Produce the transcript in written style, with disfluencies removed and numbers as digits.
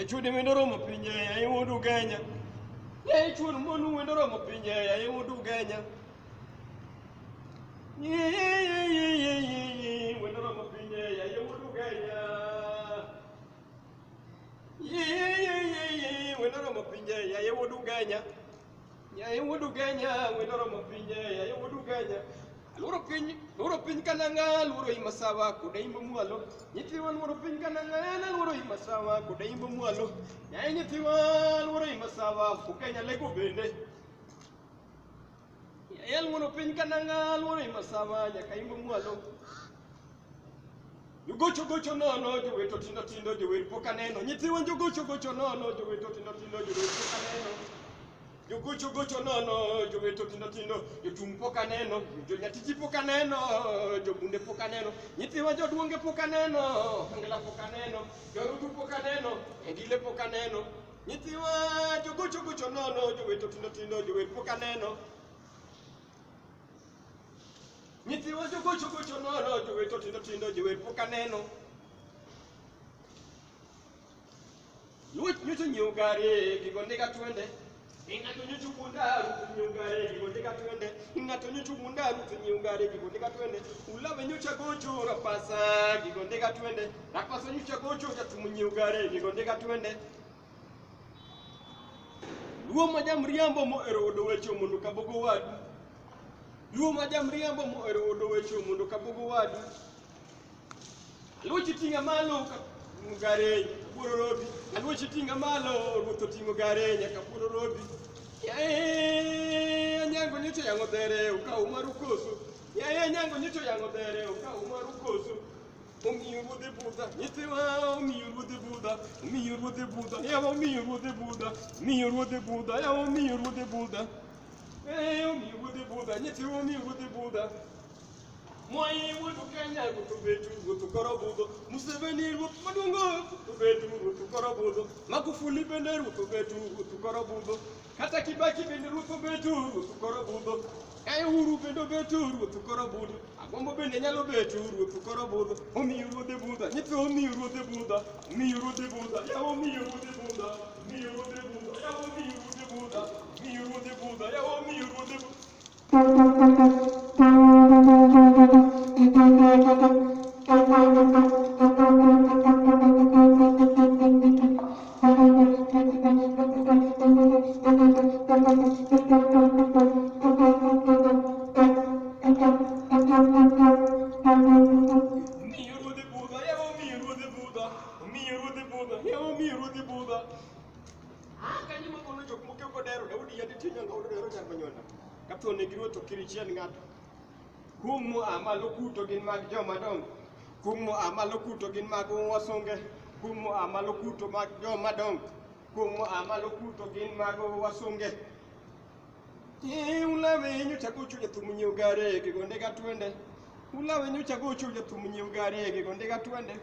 Chudi mindoro mapinye ai wodu ganya ye chud monu mindoro mapinye ai wodu ganya ye mindoro mapinye ai wodu ganya ye mindoro mapinye ai wodu ganya mindoro mapinye ai wodu ganya loro piny kananga loro imasawa kuda imbo mualo nyithiwa loro piny kananga loro imasawa kuda imbo mualo yae nyithiwa loro imasawa fukenya lego bende yae loro piny kananga loro imasawa nyaka imbo mualo jogocho gocho nono joweto tindo tindo jower pokaneno nyithiwa jogocho gocho nono joweto tindo tindo jower pokaneno Jogocho gocho nono, joweto tindo tindo, jotung pokaneno, jonyatiji pokaneno, jobunde pokaneno, nyithiwa joduonge pokaneno, angela pokaneno, jorutu pokaneno, engile pokaneno, nyithiwa jogocho gocho nono, joweto tindo tindo, jower pokaneno, nyithiwa jogocho gocho nono, joweto tindo tindo, jower pokaneno. Luch nyocho nyiew gari, gigonde ka twende. Ingato nyocho mundaru tunyungare gigondeka twende ingato nyocho mundaru tunyungare gigondeka twende ulawe nyocha gocho rapasa gigondeka twende rapasa nyocha gocho jatumunyungare gigondeka twende luo majamriambo mo ero odo wecho mundu kabogo wadu luo majamriambo mo ero odo wecho mundu kabogo wadu luo chitinga malo gare kapuro robi alwo chitinga malo ruto tingo gare nyaka puro robi nyango nyocho yango dere uka umaru koso nyango nyocho yango dere uka umaru koso umiuru de buda nyithiwa umiuru de buda yawa umiuru de buda yawa umiuru de buda nyithiwa umiuru de buda Moi wudu Kenya wudu betu wudu korobudo Museveni wudu madungo wudu betu wudu korobudo Magufuli bender wudu betu wudu korobudo Kata Kibaki bender wudu betu wudu korobudo Uhuru bendo betu wudu korobudo Agombo bende nyalo betu wudu korobudo Omiuru de buda nyithi omiuru de buda ya omiuru de buda ya omiuru de buda ya omiuru de buda Kumu amalo kuto gin mag joma dongo kumu amalo kuto gin mag wasunge kumu amalo kuto mag joma dongo kumu amalo kuto gin mag wasunge ulawe nyocha gocho jathumunyiw gare gigonde ga twende ulawe nyocha gocho jathumunyiw gare gigonde ga twende